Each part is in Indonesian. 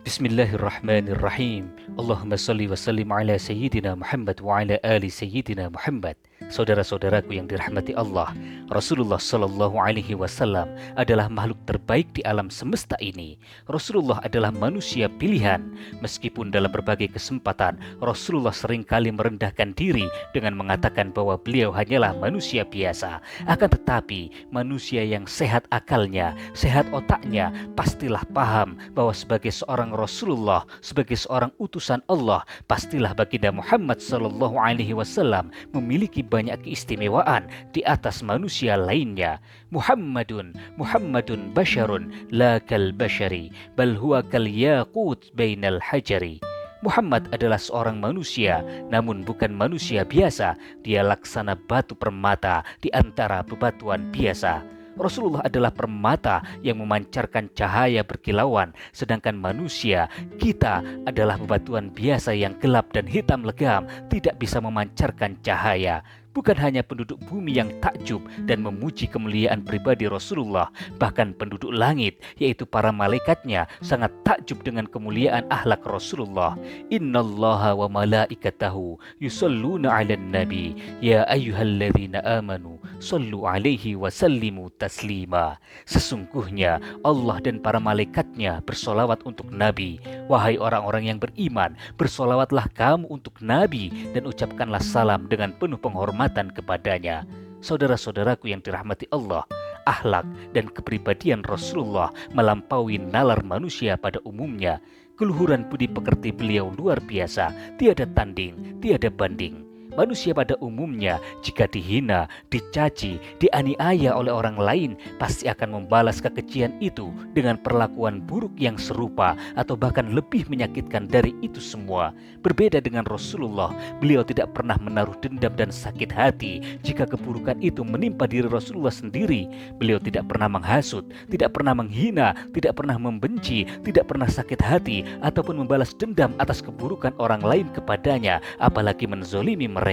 Bismillahirrahmanirrahim. Allahumma salli wa sallim ala Sayyidina Muhammad wa ala ali Sayyidina Muhammad. Saudara-saudaraku yang dirahmati Allah, Rasulullah Sallallahu Alaihi Wasallam adalah makhluk terbaik di alam semesta ini. Rasulullah adalah manusia pilihan. Meskipun dalam berbagai kesempatan, Rasulullah seringkali merendahkan diri dengan mengatakan bahwa beliau hanyalah manusia biasa. Akan tetapi, manusia yang sehat akalnya, sehat otaknya, pastilah paham bahwa sebagai seorang Rasulullah, sebagai seorang utusan Allah, pastilah baginda Muhammad Sallallahu Alaihi Wasallam memiliki banyak keistimewaan di atas manusia lainnya. Muhammadun basharun la kal bashari bal huwa kal yaqut bainal hajari. Muhammad adalah seorang manusia, namun bukan manusia biasa. Dia laksana batu permata di antara bebatuan biasa. Rasulullah adalah permata yang memancarkan cahaya berkilauan, sedangkan manusia, kita adalah bebatuan biasa yang gelap dan hitam legam, tidak bisa memancarkan cahaya. Bukan hanya penduduk bumi yang takjub dan memuji kemuliaan pribadi Rasulullah, bahkan penduduk langit, yaitu para malaikatnya, sangat takjub dengan kemuliaan akhlak Rasulullah. Innallaha wa malaikatahu yusalluna 'alan nabi ya ayyuhalladzina amanu sallu 'alaihi wa sallimu taslima. Sesungguhnya Allah dan para malaikatnya bersolawat untuk Nabi. Wahai orang-orang yang beriman, bersolawatlah kamu untuk Nabi dan ucapkanlah salam dengan penuh penghormatan kepadanya. Saudara-saudaraku yang dirahmati Allah, akhlak dan kepribadian Rasulullah melampaui nalar manusia pada umumnya. Keluhuran budi pekerti beliau luar biasa, tiada tanding, tiada banding. Manusia pada umumnya jika dihina, dicaci, dianiaya oleh orang lain pasti akan membalas kekejian itu dengan perlakuan buruk yang serupa atau bahkan lebih menyakitkan dari itu semua. Berbeda dengan Rasulullah, beliau tidak pernah menaruh dendam dan sakit hati jika keburukan itu menimpa diri Rasulullah sendiri. Beliau tidak pernah menghasut, tidak pernah menghina, tidak pernah membenci, tidak pernah sakit hati ataupun membalas dendam atas keburukan orang lain kepadanya, apalagi menzolimi mereka.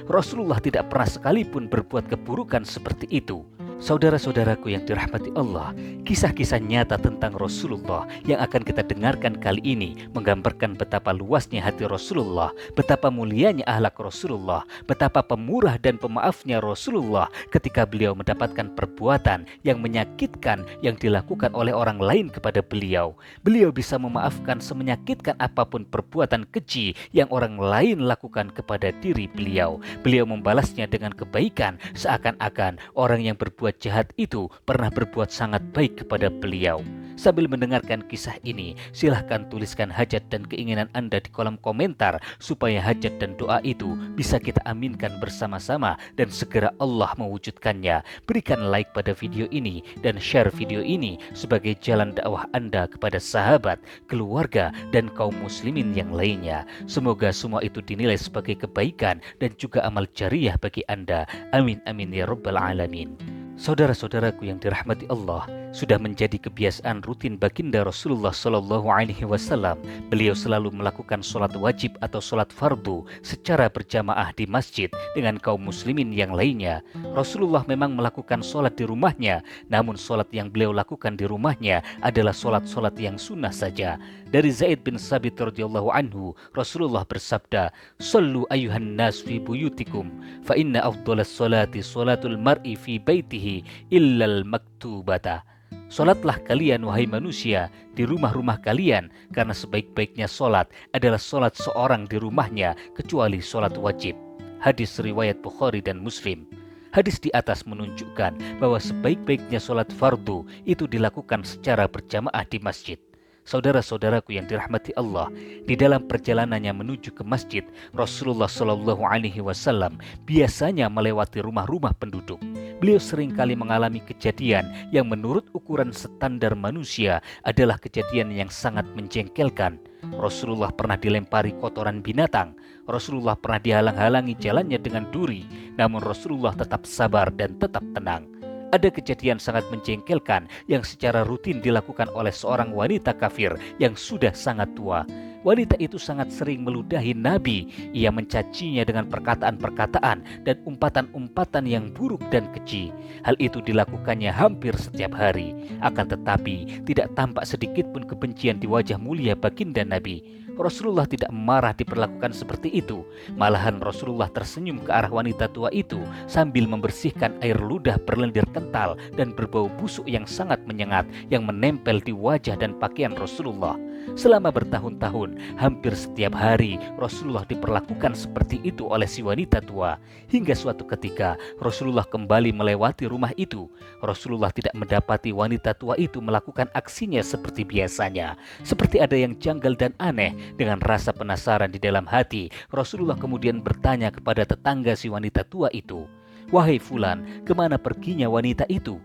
Rasulullah tidak pernah sekalipun berbuat keburukan seperti itu. Saudara-saudaraku yang dirahmati Allah, kisah-kisah nyata tentang Rasulullah yang akan kita dengarkan kali ini menggambarkan betapa luasnya hati Rasulullah, betapa mulianya akhlak Rasulullah, betapa pemurah dan pemaafnya Rasulullah ketika beliau mendapatkan perbuatan yang menyakitkan yang dilakukan oleh orang lain kepada beliau. Beliau bisa memaafkan semenyakitkan apapun perbuatan keji yang orang lain lakukan kepada diri beliau. Beliau membalasnya dengan kebaikan seakan-akan orang yang berbuat jahat itu pernah berbuat sangat baik kepada beliau. Sambil mendengarkan kisah ini, silahkan tuliskan hajat dan keinginan Anda di kolom komentar supaya hajat dan doa itu bisa kita aminkan bersama-sama dan segera Allah mewujudkannya. Berikan like pada video ini dan share video ini sebagai jalan dakwah Anda kepada sahabat, keluarga, dan kaum muslimin yang lainnya. Semoga semua itu dinilai sebagai kebaikan dan juga amal jariah bagi Anda. Amin amin ya rabbal alamin. Saudara-saudaraku yang dirahmati Allah, sudah menjadi kebiasaan rutin baginda Rasulullah Sallallahu Alaihi Wasallam. Beliau selalu melakukan sholat wajib atau sholat fardu secara berjamaah di masjid dengan kaum muslimin yang lainnya. Rasulullah memang melakukan sholat di rumahnya, namun sholat yang beliau lakukan di rumahnya adalah sholat-sholat yang sunnah saja. Dari Zaid bin Sabit radhiyallahu anhu, Rasulullah bersabda, "Sallu ayuhan nas fi buyutikum, fa inna afdalas sholati sholatul mar'i fi baitihi illal maktubata." Solatlah kalian wahai manusia di rumah-rumah kalian, karena sebaik-baiknya solat adalah solat seorang di rumahnya kecuali solat wajib. Hadis riwayat Bukhari dan Muslim. Hadis di atas menunjukkan bahwa sebaik-baiknya solat fardu itu dilakukan secara berjamaah di masjid. Saudara-saudaraku yang dirahmati Allah, di dalam perjalanannya menuju ke masjid, Rasulullah Shallallahu Alaihi Wasallam biasanya melewati rumah-rumah penduduk. Beliau seringkali mengalami kejadian yang menurut ukuran standar manusia adalah kejadian yang sangat menjengkelkan. Rasulullah pernah dilempari kotoran binatang. Rasulullah pernah dihalang-halangi jalannya dengan duri, namun Rasulullah tetap sabar dan tetap tenang. Ada kejadian sangat menjengkelkan yang secara rutin dilakukan oleh seorang wanita kafir yang sudah sangat tua. Wanita itu sangat sering meludahi Nabi. Ia mencacinya dengan perkataan-perkataan dan umpatan-umpatan yang buruk dan keji. Hal itu dilakukannya hampir setiap hari. Akan tetapi tidak tampak sedikit pun kebencian di wajah mulia baginda Nabi. Rasulullah tidak marah diperlakukan seperti itu. Malahan Rasulullah tersenyum ke arah wanita tua itu sambil membersihkan air ludah berlendir kental dan berbau busuk yang sangat menyengat yang menempel di wajah dan pakaian Rasulullah. Selama bertahun-tahun, hampir setiap hari Rasulullah diperlakukan seperti itu oleh si wanita tua. Hingga suatu ketika Rasulullah kembali melewati rumah itu. Rasulullah tidak mendapati wanita tua itu melakukan aksinya seperti biasanya. Seperti ada yang janggal dan aneh. Dengan rasa penasaran di dalam hati, Rasulullah kemudian bertanya kepada tetangga si wanita tua itu, "Wahai Fulan, kemana perginya wanita itu?"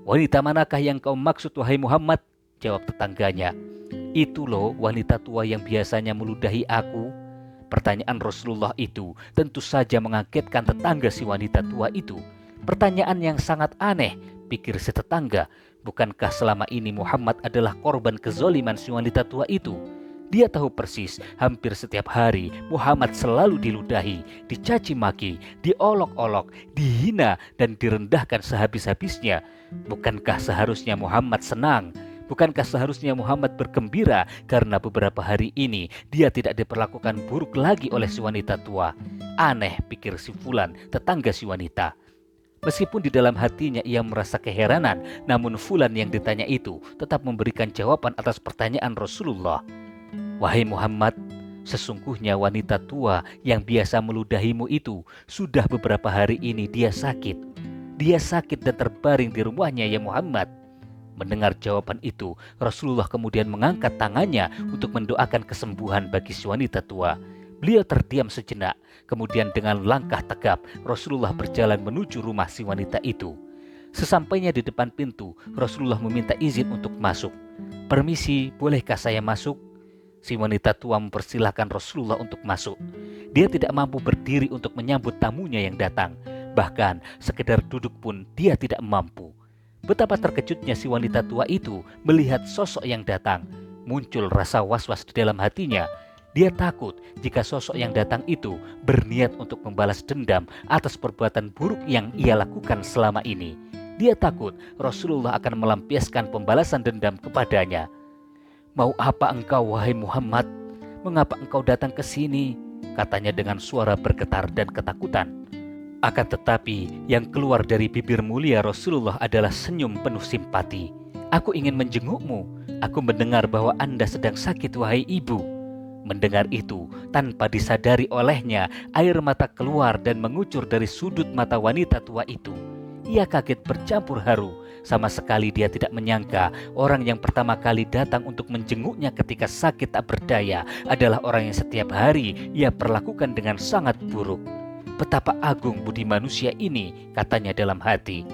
"Wanita manakah yang kau maksud, wahai Muhammad?" jawab tetangganya. "Itu loh wanita tua yang biasanya meludahi aku." Pertanyaan Rasulullah itu tentu saja mengagetkan tetangga si wanita tua itu. Pertanyaan yang sangat aneh, pikir si tetangga. Bukankah selama ini Muhammad adalah korban kezaliman si wanita tua itu? Dia tahu persis hampir setiap hari Muhammad selalu diludahi, dicaci maki, diolok-olok, dihina dan direndahkan sehabis-habisnya. Bukankah seharusnya Muhammad senang? Bukankah seharusnya Muhammad bergembira karena beberapa hari ini dia tidak diperlakukan buruk lagi oleh si wanita tua? Aneh, pikir si Fulan, tetangga si wanita. Meskipun di dalam hatinya ia merasa keheranan, namun Fulan yang ditanya itu tetap memberikan jawaban atas pertanyaan Rasulullah. "Wahai Muhammad, sesungguhnya wanita tua yang biasa meludahimu itu sudah beberapa hari ini dia sakit. Dia sakit dan terbaring di rumahnya ya Muhammad." Mendengar jawaban itu, Rasulullah kemudian mengangkat tangannya untuk mendoakan kesembuhan bagi si wanita tua. Beliau terdiam sejenak, kemudian dengan langkah tegap Rasulullah berjalan menuju rumah si wanita itu. Sesampainya di depan pintu, Rasulullah meminta izin untuk masuk. "Permisi, bolehkah saya masuk?" Si wanita tua mempersilahkan Rasulullah untuk masuk. Dia tidak mampu berdiri untuk menyambut tamunya yang datang. Bahkan sekedar duduk pun dia tidak mampu. Betapa terkejutnya si wanita tua itu melihat sosok yang datang. Muncul rasa was-was di dalam hatinya. Dia takut jika sosok yang datang itu berniat untuk membalas dendam atas perbuatan buruk yang ia lakukan selama ini. Dia takut Rasulullah akan melampiaskan pembalasan dendam kepadanya. "Mau apa engkau, wahai Muhammad? Mengapa engkau datang ke sini?" katanya dengan suara bergetar dan ketakutan. Akan tetapi yang keluar dari bibir mulia Rasulullah adalah senyum penuh simpati. "Aku ingin menjengukmu. Aku mendengar bahwa Anda sedang sakit, wahai ibu." Mendengar itu, tanpa disadari olehnya, air mata keluar dan mengucur dari sudut mata wanita tua itu. Ia kaget bercampur haru. Sama sekali dia tidak menyangka orang yang pertama kali datang untuk menjenguknya ketika sakit tak berdaya adalah orang yang setiap hari ia perlakukan dengan sangat buruk. "Betapa agung budi manusia ini," katanya dalam hati.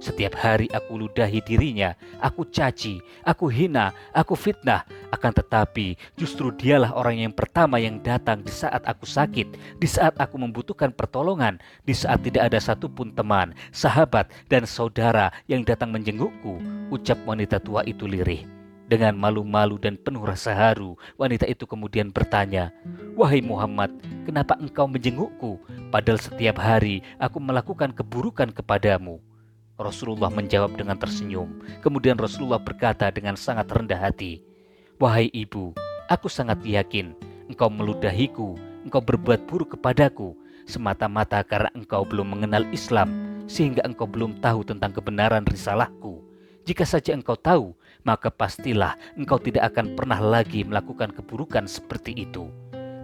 "Setiap hari aku ludahi dirinya, aku caci, aku hina, aku fitnah. Akan tetapi justru dialah orang yang pertama yang datang di saat aku sakit, di saat aku membutuhkan pertolongan, di saat tidak ada satupun teman, sahabat, dan saudara yang datang menjengukku," ucap wanita tua itu lirih. Dengan malu-malu dan penuh rasa haru, wanita itu kemudian bertanya, "Wahai Muhammad, kenapa engkau menjengukku? Padahal setiap hari aku melakukan keburukan kepadamu." Rasulullah menjawab dengan tersenyum. Kemudian Rasulullah berkata dengan sangat rendah hati, "Wahai ibu, aku sangat yakin engkau meludahiku, engkau berbuat buruk kepadaku semata-mata karena engkau belum mengenal Islam, sehingga engkau belum tahu tentang kebenaran risalahku. Jika saja engkau tahu, maka pastilah engkau tidak akan pernah lagi melakukan keburukan seperti itu."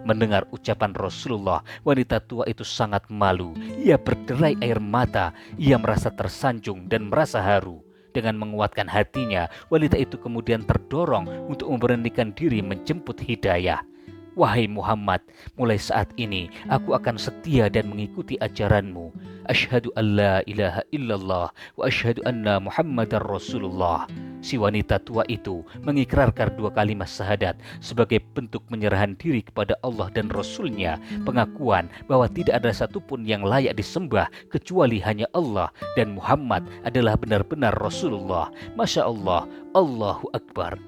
Mendengar ucapan Rasulullah, wanita tua itu sangat malu. Ia berderai air mata. Ia merasa tersanjung dan merasa haru. Dengan menguatkan hatinya, wanita itu kemudian terdorong untuk memberanikan diri menjemput hidayah. "Wahai Muhammad, mulai saat ini aku akan setia dan mengikuti ajaranmu. Asyhadu an la ilaha illallah wa asyhadu anna Muhammadar Rasulullah." Si wanita tua itu mengikrarkan dua kalimat syahadat sebagai bentuk penyerahan diri kepada Allah dan Rasulnya, pengakuan bahwa tidak ada satupun yang layak disembah kecuali hanya Allah dan Muhammad adalah benar-benar Rasulullah. Masya Allah, Allahu Akbar.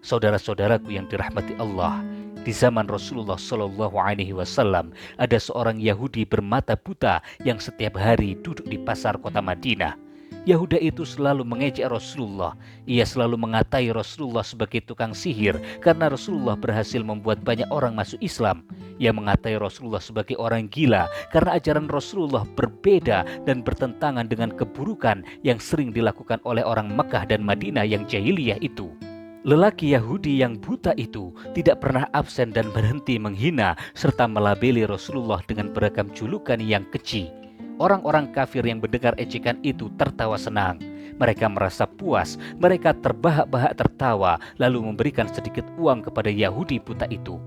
Saudara-saudaraku yang dirahmati Allah, Di zaman Rasulullah Shallallahu Alaihi Wasallam ada seorang Yahudi bermata buta yang setiap hari duduk di pasar kota Madinah. Yahuda itu selalu mengejek Rasulullah. Ia selalu mengatai Rasulullah sebagai tukang sihir karena Rasulullah berhasil membuat banyak orang masuk Islam. Ia mengatai Rasulullah sebagai orang gila karena ajaran Rasulullah berbeda dan bertentangan dengan keburukan yang sering dilakukan oleh orang Mekah dan Madinah yang jahiliyah itu. Lelaki Yahudi yang buta itu tidak pernah absen dan berhenti menghina serta melabeli Rasulullah dengan beragam julukan yang keji. Orang-orang kafir yang mendengar ejekan itu tertawa senang. Mereka merasa puas, mereka terbahak-bahak tertawa lalu memberikan sedikit uang kepada Yahudi buta itu.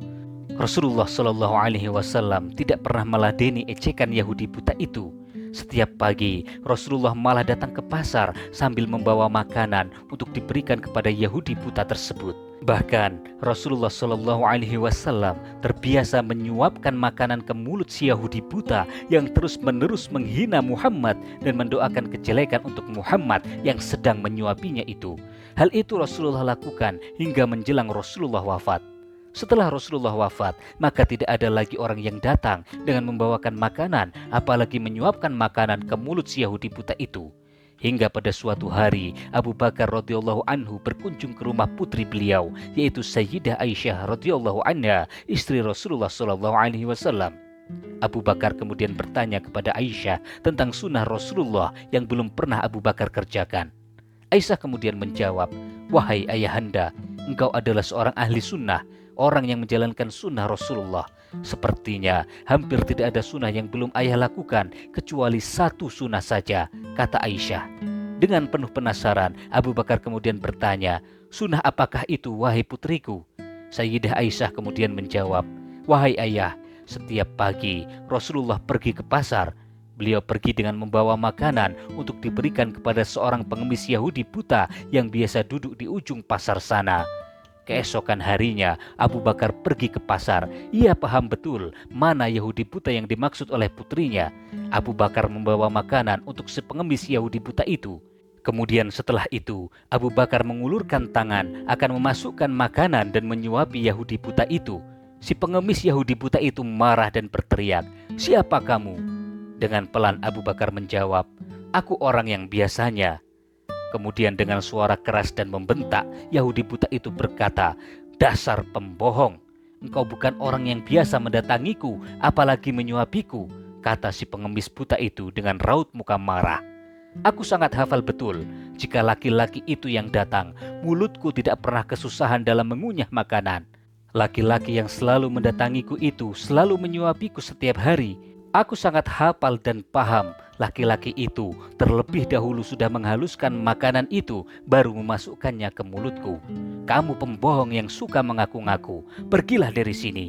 Rasulullah Shallallahu Alaihi Wasallam tidak pernah meladeni ejekan Yahudi buta itu. Setiap pagi Rasulullah malah datang ke pasar sambil membawa makanan untuk diberikan kepada Yahudi buta tersebut. Bahkan Rasulullah Shallallahu Alaihi Wasallam terbiasa menyuapkan makanan ke mulut si Yahudi buta yang terus-menerus menghina Muhammad dan mendoakan kejelekan untuk Muhammad yang sedang menyuapinya itu. Hal itu Rasulullah lakukan hingga menjelang Rasulullah wafat. Setelah Rasulullah wafat, maka tidak ada lagi orang yang datang dengan membawakan makanan, apalagi menyuapkan makanan ke mulut si Yahudi buta itu. Hingga pada suatu hari, Abu Bakar radhiyallahu anhu berkunjung ke rumah putri beliau, yaitu Sayyidah Aisyah radhiyallahu anha, istri Rasulullah sallallahu alaihi wasallam. Abu Bakar kemudian bertanya kepada Aisyah tentang sunnah Rasulullah yang belum pernah Abu Bakar kerjakan. Aisyah kemudian menjawab, "Wahai ayahanda, engkau adalah seorang ahli sunnah, orang yang menjalankan sunnah Rasulullah. Sepertinya hampir tidak ada sunnah yang belum ayah lakukan kecuali satu sunnah saja," kata Aisyah. Dengan penuh penasaran, Abu Bakar kemudian bertanya, "Sunnah apakah itu, wahai putriku?" Sayyidah Aisyah kemudian menjawab, "Wahai ayah, setiap pagi Rasulullah pergi ke pasar. Beliau pergi dengan membawa makanan untuk diberikan kepada seorang pengemis Yahudi buta yang biasa duduk di ujung pasar sana. Keesokan harinya, Abu Bakar pergi ke pasar. Ia paham betul mana Yahudi buta yang dimaksud oleh putrinya. Abu Bakar membawa makanan untuk si pengemis Yahudi buta itu. Kemudian setelah itu, Abu Bakar mengulurkan tangan akan memasukkan makanan dan menyuapi Yahudi buta itu. Si pengemis Yahudi buta itu marah dan berteriak, "Siapa kamu?" Dengan pelan Abu Bakar menjawab, "Aku orang yang biasanya." Kemudian dengan suara keras dan membentak, Yahudi buta itu berkata, "Dasar pembohong, engkau bukan orang yang biasa mendatangiku, apalagi menyuapiku," kata si pengemis buta itu dengan raut muka marah. "Aku sangat hafal betul, jika laki-laki itu yang datang, mulutku tidak pernah kesusahan dalam mengunyah makanan. Laki-laki yang selalu mendatangiku itu selalu menyuapiku setiap hari. Aku sangat hafal dan paham, laki-laki itu terlebih dahulu sudah menghaluskan makanan itu baru memasukkannya ke mulutku. Kamu pembohong yang suka mengaku-ngaku, pergilah dari sini."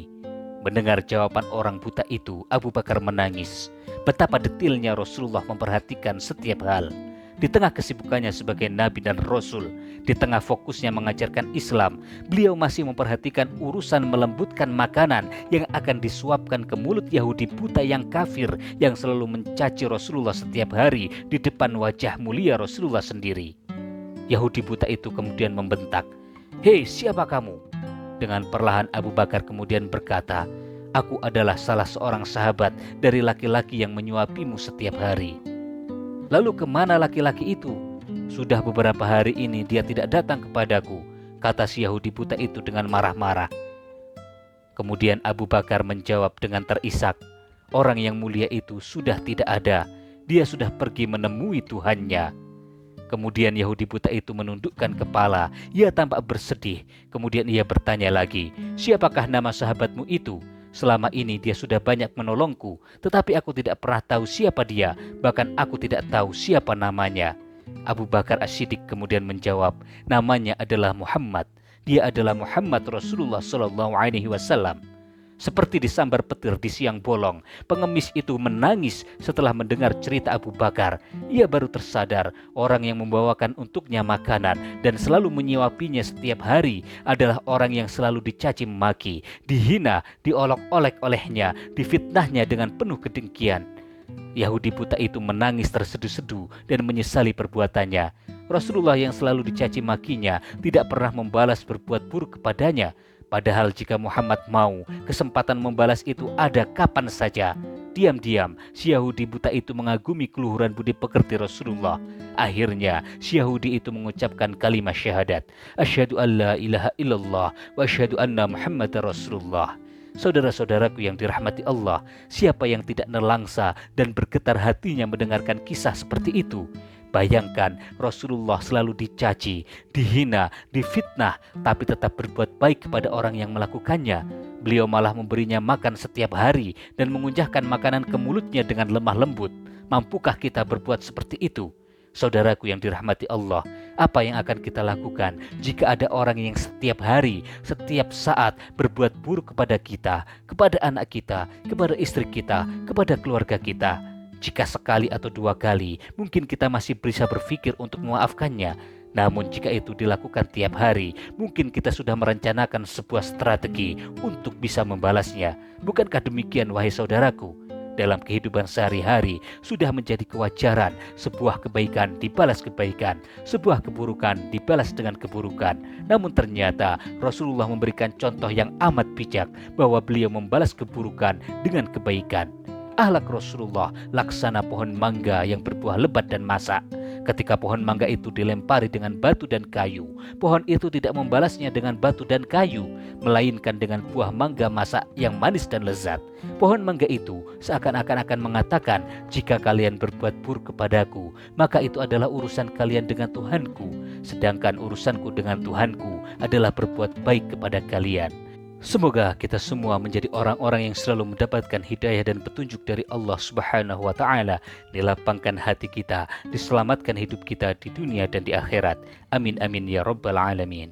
Mendengar jawaban orang buta itu, Abu Bakar menangis. Betapa detilnya Rasulullah memperhatikan setiap hal. Di tengah kesibukannya sebagai Nabi dan Rasul, di tengah fokusnya mengajarkan Islam, beliau masih memperhatikan urusan melembutkan makanan yang akan disuapkan ke mulut Yahudi buta yang kafir yang selalu mencaci Rasulullah setiap hari di depan wajah mulia Rasulullah sendiri. Yahudi buta itu kemudian membentak, "Hei, siapa kamu?" Dengan perlahan Abu Bakar kemudian berkata, "Aku adalah salah seorang sahabat dari laki-laki yang menyuapimu setiap hari." "Lalu kemana laki-laki itu?" "Sudah beberapa hari ini dia tidak datang kepadaku," kata si Yahudi buta itu dengan marah-marah. Kemudian Abu Bakar menjawab dengan terisak, "Orang yang mulia itu sudah tidak ada, dia sudah pergi menemui Tuhannya." Kemudian Yahudi buta itu menundukkan kepala, ia tampak bersedih. Kemudian ia bertanya lagi, "Siapakah nama sahabatmu itu? Selama ini dia sudah banyak menolongku, tetapi aku tidak pernah tahu siapa dia, bahkan aku tidak tahu siapa namanya." Abu Bakar As-Siddiq kemudian menjawab, "Namanya adalah Muhammad. Dia adalah Muhammad Rasulullah sallallahu alaihi wasallam." Seperti disambar petir di siang bolong, pengemis itu menangis setelah mendengar cerita Abu Bakar. Ia baru tersadar orang yang membawakan untuknya makanan dan selalu menyuapinya setiap hari adalah orang yang selalu dicaci maki, dihina, diolok-olek olehnya, difitnahnya dengan penuh kedengkian. Yahudi buta itu menangis tersedu-sedu dan menyesali perbuatannya. Rasulullah yang selalu dicaci makinya tidak pernah membalas berbuat buruk kepadanya. Padahal jika Muhammad mau, kesempatan membalas itu ada kapan saja. Diam-diam, si Yahudi buta itu mengagumi keluhuran budi pekerti Rasulullah. Akhirnya, si Yahudi itu mengucapkan kalimat syahadat. Asyhadu an la ilaha illallah wa asyhadu anna Muhammadar Rasulullah. Saudara-saudaraku yang dirahmati Allah, siapa yang tidak nelangsa dan bergetar hatinya mendengarkan kisah seperti itu? Bayangkan, Rasulullah selalu dicaci, dihina, difitnah, tapi tetap berbuat baik kepada orang yang melakukannya. Beliau malah memberinya makan setiap hari dan mengunjahkan makanan ke mulutnya dengan lemah lembut. Mampukah kita berbuat seperti itu? Saudaraku yang dirahmati Allah, apa yang akan kita lakukan jika ada orang yang setiap hari, setiap saat berbuat buruk kepada kita, kepada anak kita, kepada istri kita, kepada keluarga kita? Jika sekali atau dua kali, mungkin kita masih bisa berpikir untuk memaafkannya. Namun jika itu dilakukan tiap hari, mungkin kita sudah merencanakan sebuah strategi untuk bisa membalasnya. Bukankah demikian, wahai saudaraku? Dalam kehidupan sehari-hari sudah menjadi kewajaran sebuah kebaikan dibalas kebaikan, sebuah keburukan dibalas dengan keburukan. Namun ternyata Rasulullah memberikan contoh yang amat bijak bahwa beliau membalas keburukan dengan kebaikan. Akhlak Rasulullah laksana pohon mangga yang berbuah lebat dan masak. Ketika pohon mangga itu dilempari dengan batu dan kayu, pohon itu tidak membalasnya dengan batu dan kayu, melainkan dengan buah mangga masak yang manis dan lezat. Pohon mangga itu seakan-akan akan mengatakan, jika kalian berbuat buruk kepadaku, maka itu adalah urusan kalian dengan Tuhanku, sedangkan urusanku dengan Tuhanku adalah berbuat baik kepada kalian. Semoga kita semua menjadi orang-orang yang selalu mendapatkan hidayah dan petunjuk dari Allah Subhanahu wa Ta'ala, dilapangkan hati kita, diselamatkan hidup kita di dunia dan di akhirat. Amin amin ya rabbal alamin.